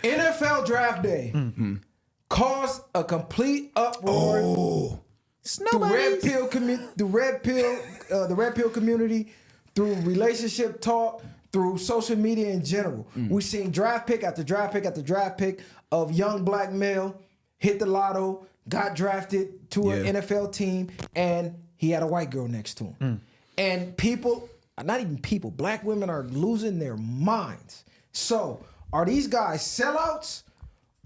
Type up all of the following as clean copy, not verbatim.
NFL draft day caused a complete uproar. The red pill community, through relationship talk, through social media in general. We've seen draft pick after draft pick after draft pick of young black male hit the lotto, got drafted to an NFL team, and he had a white girl next to him. And people, not even people, black women are losing their minds. So are these guys sellouts,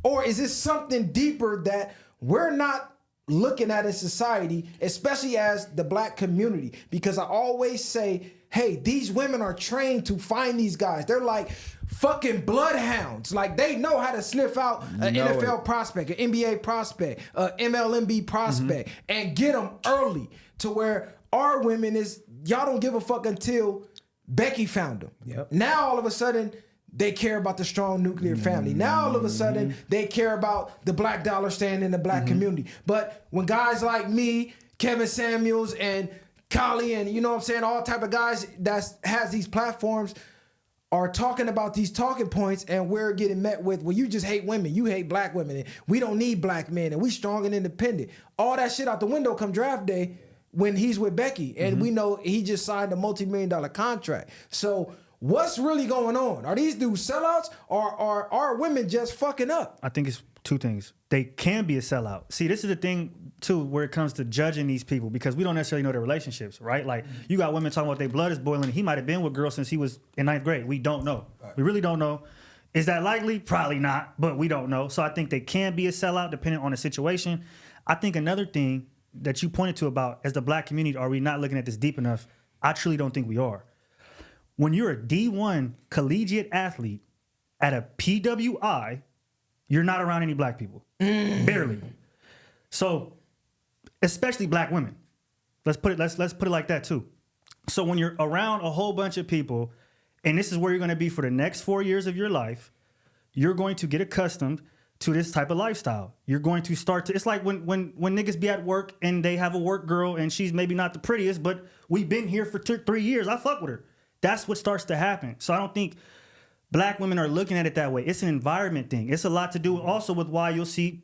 or is this something deeper that we're not looking at in society, especially as the black community? Because I always say, hey, these women are trained to find these guys. They're like fucking bloodhounds. Like, they know how to sniff out an NFL prospect, an NBA prospect, an MLMB prospect, and get them early, to where our women is, y'all don't give a fuck until Becky found them. Now all of a sudden they care about the strong nuclear family. Now all of a sudden they care about the black dollar staying in the black community. But when guys like me, Kevin Samuels, and Kali, and you know what I'm saying, all type of guys that has these platforms are talking about these talking points, and we're getting met with, well, you just hate women, you hate black women, and we don't need black men, and we strong and independent. All that shit out the window come draft day when he's with Becky, and we know he just signed a multi-million-dollar contract. So what's really going on? Are these dudes sellouts, or are women just fucking up? I think it's two things. They can be a sellout. See, this is the thing, too, where it comes to judging these people, because we don't necessarily know their relationships, right? Like, you got women talking about their blood is boiling. He might have been with girls since he was in 9th grade. We don't know. We really don't know. Is that likely? Probably not, but we don't know. So I think they can be a sellout depending on the situation. I think another thing that you pointed to about, as the black community, are we not looking at this deep enough? I truly don't think we are. When you're a D1 collegiate athlete at a PWI, you're not around any black people. Barely. So, especially black women. Let's put it like that too. So when you're around a whole bunch of people, and this is where you're going to be for the next 4 years of your life, you're going to get accustomed to this type of lifestyle. You're going to start to, it's like when niggas be at work and they have a work girl and she's maybe not the prettiest, but we've been here for 3 years. I fuck with her. That's what starts to happen. So I don't think black women are looking at it that way. It's an environment thing. It's a lot to do also with why you'll see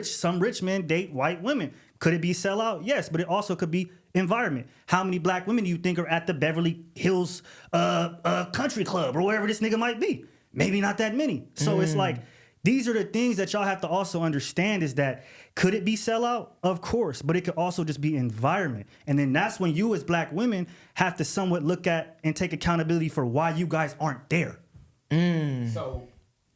some rich men date white women. Could it be sellout? Yes, but it also could be environment. How many black women do you think are at the Beverly Hills country club or wherever this nigga might be? Maybe not that many. So it's like, these are the things that y'all have to also understand, is that, could it be sellout? Of course, but it could also just be environment. And then that's when you as black women have to somewhat look at and take accountability for why you guys aren't there. So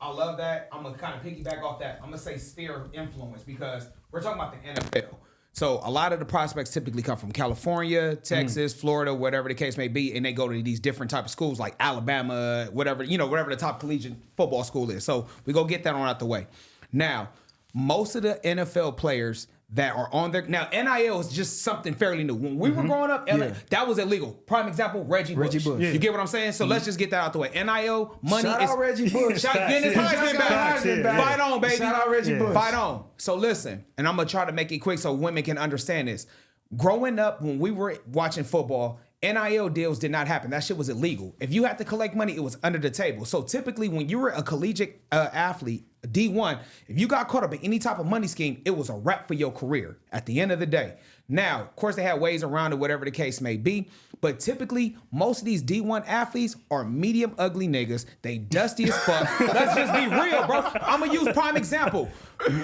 I love that. I'm going to kind of piggyback off that. I'm going to say sphere of influence, because we're talking about the NFL. So a lot of the prospects typically come from California, Texas, Florida, whatever the case may be, and they go to these different type of schools like Alabama, whatever the top collegiate football school is. So we go get that on out the way. Now, most of the NFL players that are on there now, NIL is just something fairly new. When we were growing up, that was illegal. Prime example, Reggie Bush. Yeah. You get what I'm saying? So let's just get that out the way. NIL money Shout out Reggie Bush. Getting his Heisman back. Fight on, baby. Shout out Reggie Bush. Fight on. So listen, and I'm gonna try to make it quick so women can understand this. Growing up, when we were watching football, NIL deals did not happen. That shit was illegal. If you had to collect money, it was under the table. So typically, when you were a collegiate athlete, D1, if you got caught up in any type of money scheme, it was a wrap for your career at the end of the day. Now, of course, they had ways around it, whatever the case may be. But typically, most of these D1 athletes are medium ugly niggas. They dusty as fuck. Let's just be real, bro. I'm going to use prime example.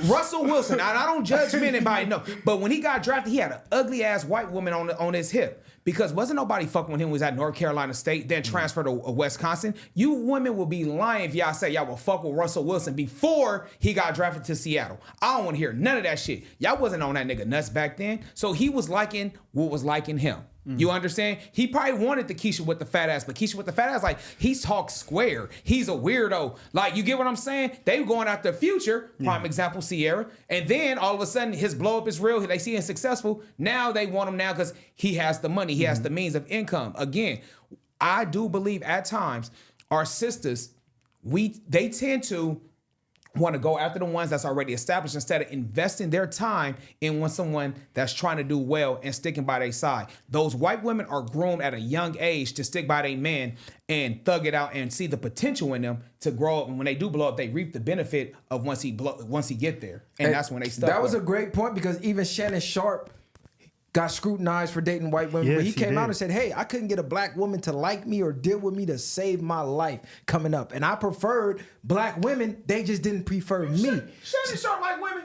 Russell Wilson. I don't judge men, anybody know. But when he got drafted, he had an ugly ass white woman on his hip. Because wasn't nobody fucking with him when he was at North Carolina State, then transferred to Wisconsin. You women will be lying if y'all say y'all will fuck with Russell Wilson before he got drafted to Seattle. I don't want to hear none of that shit. Y'all wasn't on that nigga nuts back then. So he was liking what was liking him. You understand? He probably wanted the Keisha with the fat ass, but Keisha with the fat ass, like, he talks square. He's a weirdo. Like, you get what I'm saying? They were going after the future. Prime example, Sierra. And then all of a sudden, his blow up is real. They see him successful. Now they want him now because he has the money. He has the means of income. Again, I do believe at times our sisters, they tend to want to go after the ones that's already established instead of investing their time in someone that's trying to do well and sticking by their side. Those white women are groomed at a young age to stick by their man and thug it out and see the potential in them to grow up. And when they do blow up, they reap the benefit of once he get there. And that's when they stuck. That was a great point, because even Shannon Sharp got scrutinized for dating white women. Yes, but he came did. out and said, hey, I couldn't get a black woman to like me or deal with me to save my life coming up. And I preferred black women. They just didn't prefer me. Shannon Sharp like women.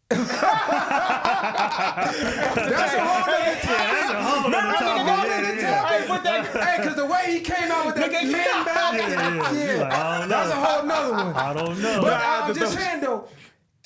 That's a whole other topic. Hey, because the way he came out with that man that's a whole nother one. I don't know. But I'm just saying, though,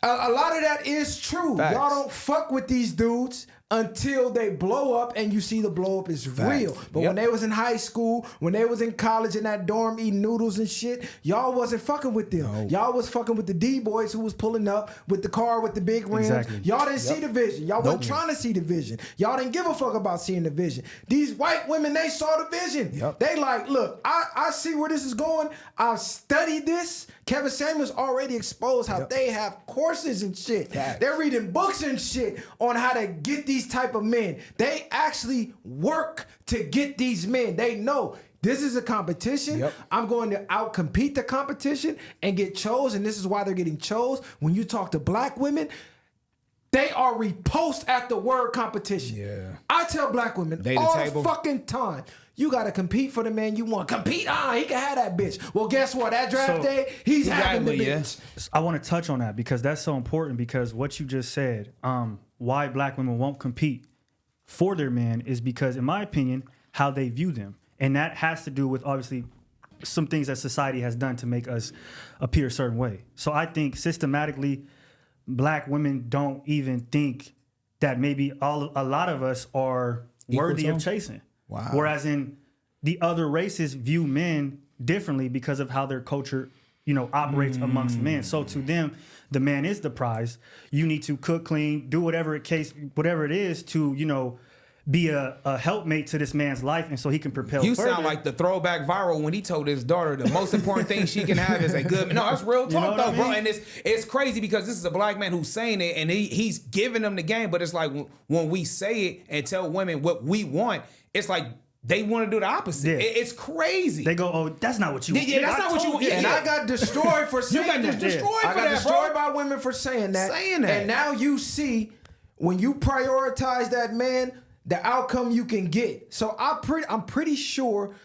a lot of that is true. Facts. Y'all don't fuck with these dudes until they blow up, and you see the blow up is real. But when they was in high school, when they was in college in that dorm eating noodles and shit, y'all wasn't fucking with them. No. Y'all was fucking with the D-boys who was pulling up with the car with the big rims. Exactly. Y'all didn't see the vision. Y'all wasn't trying to see the vision. Y'all didn't give a fuck about seeing the vision. These white women, they saw the vision. They like, look, I see where this is going. I've studied this. Kevin Samuels already exposed how they have courses and shit. They're reading books and shit on how to get these type of men. They actually work to get these men. They know this is a competition. I'm going to outcompete the competition and get chosen. This is why they're getting chose. When you talk to black women, they are repulsed at the word competition. I tell black women all the fucking time, you got to compete for the man you want. Compete? He can have that bitch. Well, guess what? That draft day, he's having the bitch. I want to touch on that because that's so important, because what you just said, why black women won't compete for their man is because, in my opinion, how they view them. And that has to do with, obviously, some things that society has done to make us appear a certain way. So I think systematically, black women don't even think that maybe a lot of us are worthy of chasing. Wow. Whereas in the other races view men differently because of how their culture, operates amongst men. So to them, the man is the prize. You need to cook, clean, do whatever it is to, be a helpmate to this man's life, and so he can propel You further. sound like the throwback viral when he told his daughter the most important thing she can have is a good. No, that's real talk though, bro. And it's crazy because this is a black man who's saying it, and he's giving them the game. But it's like when we say it and tell women what we want, it's like they want to do the opposite. Yeah. It's crazy. They go, oh, that's not what you want. Yeah, that's not what you want. And I got destroyed for saying that. I got destroyed by women for saying that. And now you see, when you prioritize that man, the outcome you can get. So I'm pretty sure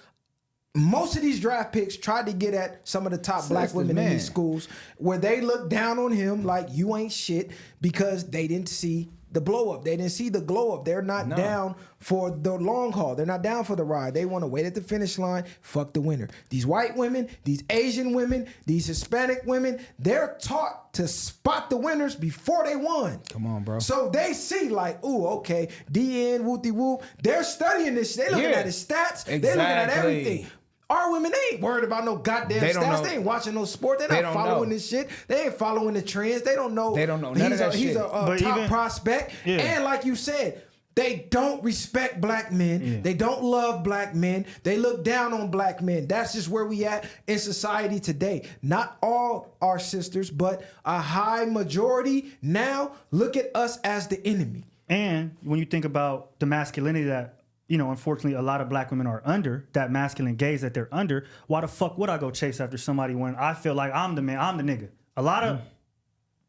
most of these draft picks tried to get at some of the top black women in these schools, where they look down on him like you ain't shit because they didn't see the blow up. They didn't see the glow up. They're not down for the long haul. They're not down for the ride. They want to wait at the finish line. Fuck the winner. These white women, these Asian women, these Hispanic women, they're taught to spot the winners before they won. Come on, bro. So they see like, ooh, okay, DN, whoopty whoop. They're studying this. They're looking at his stats. They're looking at everything. Our women, they ain't worried about no goddamn stats. They ain't watching no sport. They're not following this shit. They ain't following the trends. They don't know. They don't know none of that shit. He's a top prospect. Yeah. And like you said, they don't respect black men. Yeah. They don't love black men. They look down on black men. That's just where we at in society today. Not all our sisters, but a high majority now look at us as the enemy. And when you think about the masculinity that, unfortunately, a lot of black women are under, that masculine gaze that they're under, why the fuck would I go chase after somebody when I feel like I'm the man, I'm the nigga? A lot of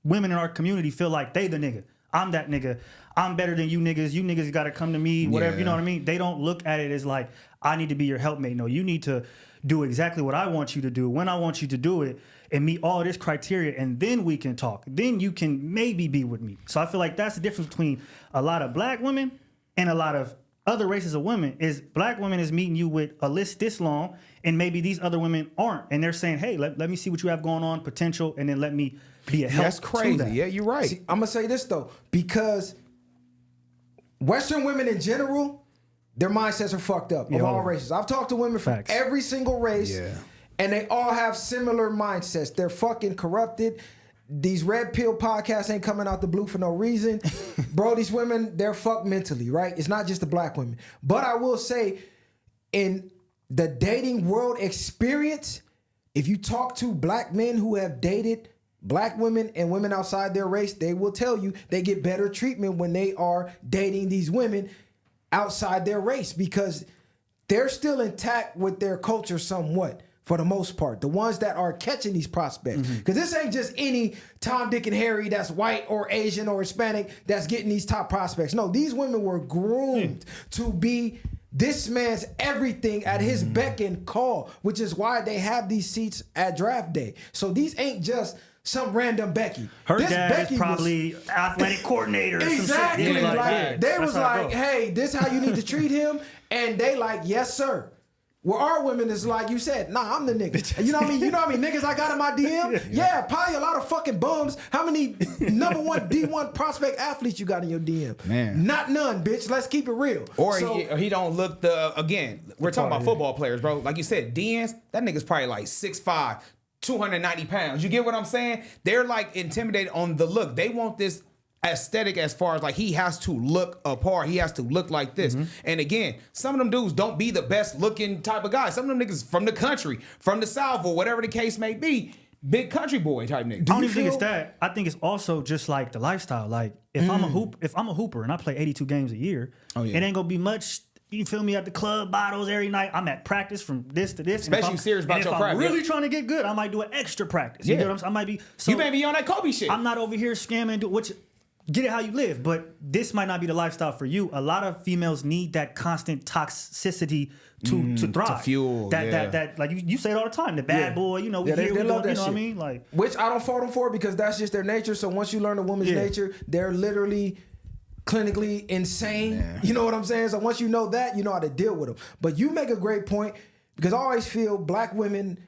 women in our community feel like they the nigga. I'm that nigga. I'm better than you niggas. You niggas got to come to me, whatever, you know what I mean? They don't look at it as like, I need to be your helpmate. No, you need to do exactly what I want you to do, when I want you to do it, and meet all this criteria, and then we can talk. Then you can maybe be with me. So I feel like that's the difference between a lot of black women and a lot of other races of women. Is black women is meeting you with a list this long, and maybe these other women aren't, and they're saying, hey, let me see what you have going on, potential, and then let me be a help. That's crazy. To that. Yeah, you're right. See, I'm gonna say this though, because Western women in general, their mindsets are fucked up of all races. I've talked to women from every single race, and they all have similar mindsets. They're fucking corrupted. These red pill podcasts ain't coming out the blue for no reason. Bro, these women, they're fucked mentally, right? It's not just the black women. But I will say, in the dating world experience, if you talk to black men who have dated black women and women outside their race, they will tell you they get better treatment when they are dating these women outside their race because they're still intact with their culture somewhat. For the most part, the ones that are catching these prospects. Because this ain't just any Tom, Dick, and Harry that's white or Asian or Hispanic that's getting these top prospects. No, these women were groomed to be this man's everything at his beck and call, which is why they have these seats at draft day. So these ain't just some random Becky. Her this dad Becky is probably athletic coordinator. Or exactly. Some shit. Yeah, Like, they was how it like, go. hey, this how you need to treat him. And they like, yes, sir. Well, our women is like you said, nah, I'm the nigga. You know what I mean? You know how many niggas I got in my DM? Yeah, probably a lot of fucking bums. How many number one D1 prospect athletes you got in your DM? Man. Not none, bitch. Let's keep it real. Or So- he don't look again, we're talking about football players, bro. Like you said, DNs, that nigga's probably like 6'5", 290 pounds. You get what I'm saying? They're like intimidated on the look. They want this aesthetic as far as like he has to look apart. He has to look like this. And again, some of them dudes don't be the best looking type of guys. Some of them niggas from the country, from the South, or whatever the case may be. Big country boy type nigga. I don't even think it's that. I think it's also just like the lifestyle. Like if I'm a hooper and I play 82 games a year, it ain't gonna be much. You feel me? At the club, bottles every night. I'm at practice from this to this. Especially you serious about your craft. craft. If I'm really trying to get good, I might do an extra practice. You Yeah. know what I'm saying? I might be. So You may be on that Kobe shit. I'm not over here scamming. Get it how you live, but this might not be the lifestyle for you. A lot of females need that constant toxicity to thrive. To fuel, that like you say it all the time. The bad boy, you know, we Yeah, they here, we love doing, that you know what I shit. mean? Like, which I don't fault them for because that's just their nature. So once you learn a woman's nature, they're literally clinically insane. Yeah. You know what I'm saying? So once you know that, you know how to deal with them. But you make a great point because I always feel black women,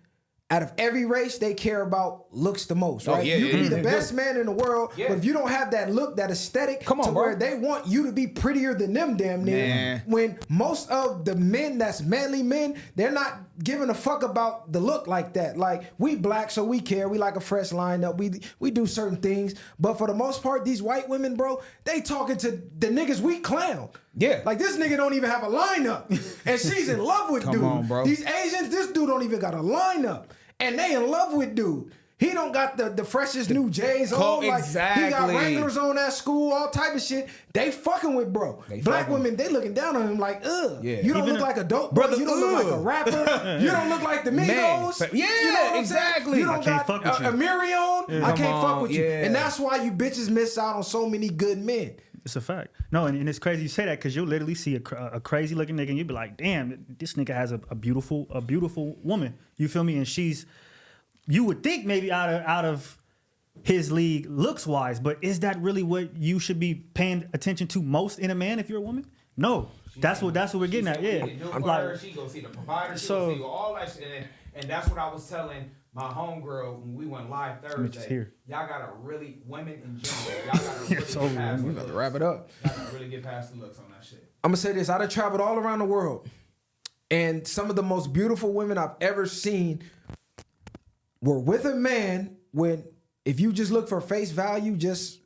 out of every race, they care about looks the most, right? yeah, you can yeah, be the yeah. best man in the world, Yeah. but if you don't have that look, that aesthetic, Come on, to bro. where they want you to be prettier than them damn near, Man. when most of the men that's manly men, they're not giving a fuck about the look like that. Like, we black, so we care. We like a fresh lineup. We do certain things. But for the most part, these white women, bro, they talking to the niggas we clown. Yeah. Like, this nigga don't even have a lineup. And she's in love with dude. on, bro. These Asians, this dude don't even got a lineup. And they in love with dude. He don't got the freshest new J's on. Like, he got exactly. Wranglers on at school, all type of shit. They fucking with bro. Black fucking. women, they looking down on him like, ugh. Yeah. You don't Even look like a dope Brother, brother. You don't look like a ugh. rapper. You don't look like the Migos. Man. Yeah, you know what I'm exactly. saying? You don't I can't got fuck with you. Amirion. I Come can't fuck on, with you. yeah. And that's why you bitches miss out on so many good men. it's a fact. No, and it's crazy you say that because you'll literally see a crazy looking nigga and you'll be like, damn, this nigga has a beautiful woman. You feel me? And you would think maybe out of his league looks wise, but is that really what you should be paying attention to most in a man if you're a woman? No. That's what we're getting at. Yeah. Like, She go see the provider. She So- go see all that shit. And that's what I was telling my homegirl when we went live just Thursday. hear. Y'all gotta really, women in general, y'all gotta really so get past the We about to looks. wrap it up. Y'all gotta really get past the looks on that shit. I'm gonna say this. I done traveled all around the world. And some of the most beautiful women I've ever seen were with a man when, if you just look for face value, just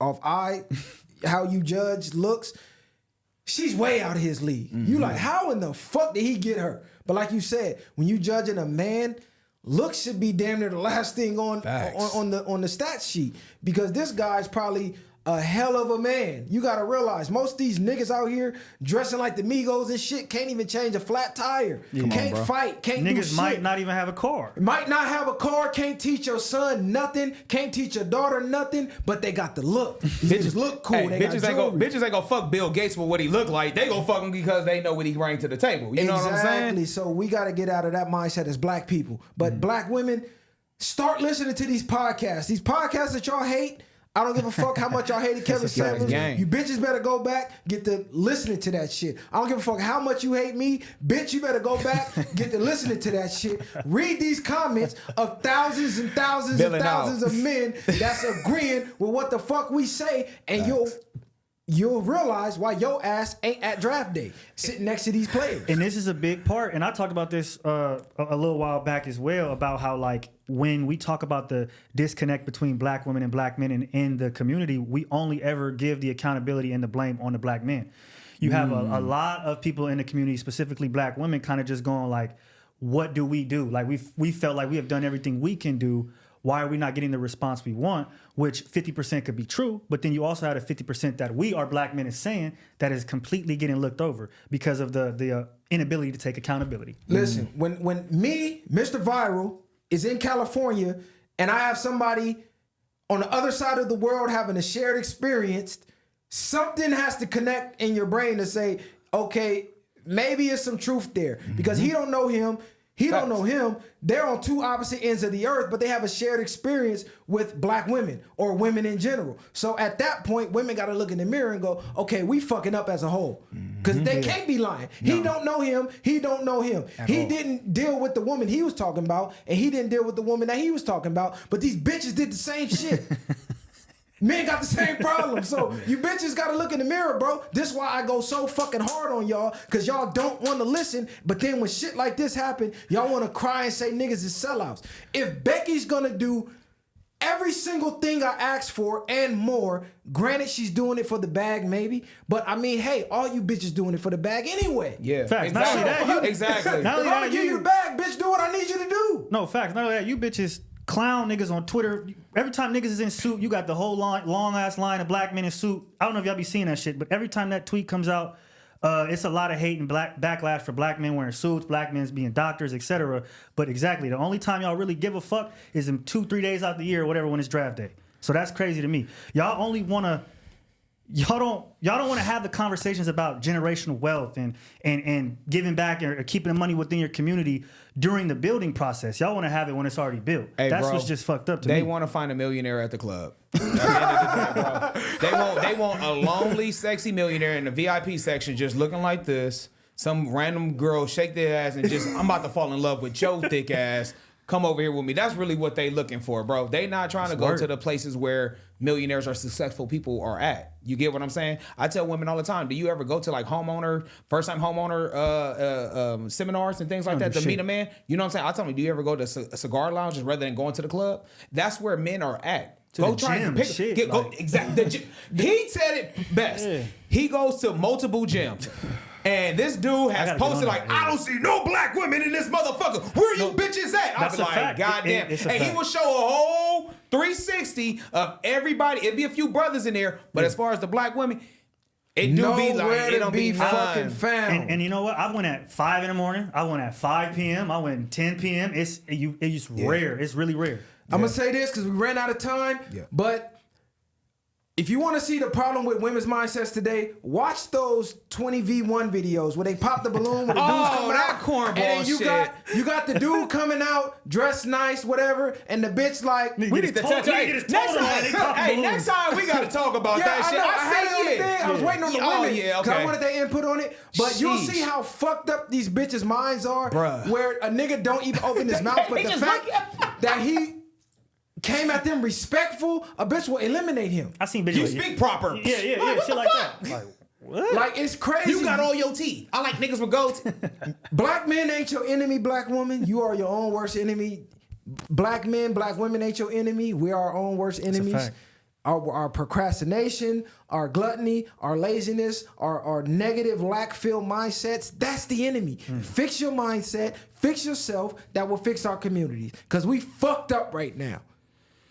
off how you judge looks, she's way out of his league. You like, how in the fuck did he get her? But like you said, when you judging a man, looks should be damn near the last thing on the stat sheet, because this guy's probably a hell of a man. You gotta realize most of these niggas out here dressing like the Migos and shit can't even change a flat tire. Can't fight. Can't do niggas shit. might not even have a car. Might not have a car, can't teach your son nothing, can't teach your daughter nothing, but they got the look. Bitches look cool. Hey, they bitches got ain't jewelry. bitches ain't gonna fuck Bill Gates for what he look like. They gonna fuck him because they know what he bring to the table. You know what I'm saying? Exactly. So we got to get out of that mindset as black people. But black women, start listening to these podcasts. These podcasts that y'all hate, I don't give a fuck how much y'all hated Kevin Samuels. gang. You bitches better go back, get to listening to that shit. I don't give a fuck how much you hate me. Bitch, you better go back, get to listening to that shit. Read these comments of thousands and thousands Billing and thousands out. of men that's agreeing with what the fuck we say, and you'll realize why your ass ain't at draft day sitting next to these players. And this is a big part. And I talked about this a little while back as well, about how, like, when we talk about the disconnect between black women and black men in the community, we only ever give the accountability and the blame on the black men. You have a lot of people in the community, specifically black women, kind of just going like, what do we do? Like, we felt like we have done everything we can do. why are we not getting the response we want? Which 50% could be true, but then you also had a 50% that we are black men is saying that is completely getting looked over because of the inability to take accountability. Listen, when me, Mr. Viral, is in California and I have somebody on the other side of the world having a shared experience, something has to connect in your brain to say, okay, maybe it's some truth there. Because he don't know him, he don't know him. They're on two opposite ends of the earth, but they have a shared experience with black women or women in general. So at that point, women got to look in the mirror and go, okay, we fucking up as a whole. Because they can't be lying. No. He don't know him. He don't know him. He didn't deal with the woman he was talking about, and he didn't deal with the woman that he was talking about. But these bitches did the same shit. Men got the same problem. So you bitches got to look in the mirror, bro. This is why I go so fucking hard on y'all, because y'all don't want to listen. But then when shit like this happen, y'all want to cry and say niggas is sellouts. If Becky's going to do every single thing I asked for and more, granted she's doing it for the bag maybe, but I mean, hey, all you bitches doing it for the bag anyway. Yeah. Facts. Exactly. Not only that, exactly. Not only If I'm that, going to give you the bag, bitch, do what I need you to do. No, facts. Not only that, you bitches clown niggas on Twitter. Every time niggas is in suit, you got the whole long ass line of black men in suit. I don't know if y'all be seeing that shit, but every time that tweet comes out, it's a lot of hate and backlash for black men wearing suits, black men being doctors, etc. But exactly, the only time y'all really give a fuck is in 2-3 days out the year or whatever when it's draft day. So that's crazy to me. Y'all only wanna. Y'all don't want to have the conversations about generational wealth and giving back or keeping the money within your community during the building process. Y'all want to have it when it's already built. Hey, That's bro, what's just fucked up to me. They want to find a millionaire at the club. At the end of the day, bro. They want a lonely, sexy millionaire in the VIP section just looking like this. Some random girl shake their ass and just, I'm about to fall in love with your thick ass. Come over here with me. That's really what they looking for, bro. They not trying to go to the places where millionaires or successful people are at. You get what I'm saying? I tell women all the time, do you ever go to like first time homeowner seminars and things like that to meet a man? You know what I'm saying? I tell them, do you ever go to cigar lounges rather than going to the club? That's where men are at. Go try gym, to pick shit, go like. exactly. He said it best. Yeah. He goes to multiple gyms. And this dude has posted like, I don't see no black women in this motherfucker. Where you bitches at? I'll be like, goddamn. And he will show a whole 360 of everybody. It'd be a few brothers in there, but as far as the black women, it do be like, it don't be fucking found. And you know what? I went at 5 in the morning. I went at 5 p.m. I went at 10 p.m. It's rare. It's really rare. I'm going to say this because we ran out of time, but if you want to see the problem with women's mindsets today, watch those 20v1 videos where they pop the balloon where the dudes come that out. cornball And then you got the dude coming out, dressed nice, whatever, and the bitch like, we need to touch it. Next time we got to talk about that shit. I said everything. I was waiting on the women because I wanted their input on it. But you'll see how fucked up these bitches' minds are, where a nigga don't even open his mouth, but the fact that he came at them respectful, a bitch will eliminate him. I seen bitches. You speak proper. Yeah, shit like that. Like, what? Like, it's crazy. You got all your teeth. I like niggas with gold. Black men ain't your enemy, black woman. You are your own worst enemy. Black men, black women ain't your enemy. We are our own worst enemies. Our procrastination, our gluttony, our laziness, our negative lack-filled mindsets, that's the enemy. Fix your mindset, fix yourself, that will fix our communities. Because we fucked up right now.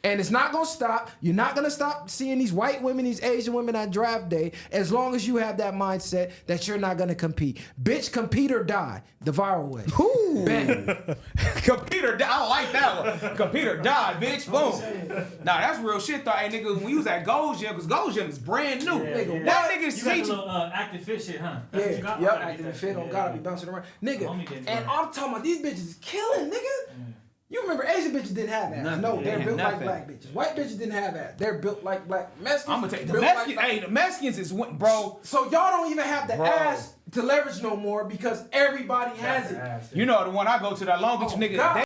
And it's not going to stop. You're not going to stop seeing these white women, these Asian women at draft day, as long as you have that mindset that you're not going to compete. Bitch, compete or die. The viral way. Ooh. Bang. Compete or die. I like that one. Compete or die, bitch. Boom. Nah, that's real shit, though. Hey, nigga, when we was at Gold Gym, because Gold Gym is brand new. That nigga's you got the little active fit shit, huh? Yeah, active fit. On God, I be bouncing around. Nigga, and I'm talking about these bitches is killing, nigga. You remember Asian bitches didn't have ass. No, they're built like black bitches. White bitches didn't have ass. They're built like black. Mexicans. I'm gonna tell you, the Mexicans. Hey, the Mexicans is bro. So y'all don't even have the ass to leverage no more because everybody has it. You know the one I go to, that Long Beach nigga.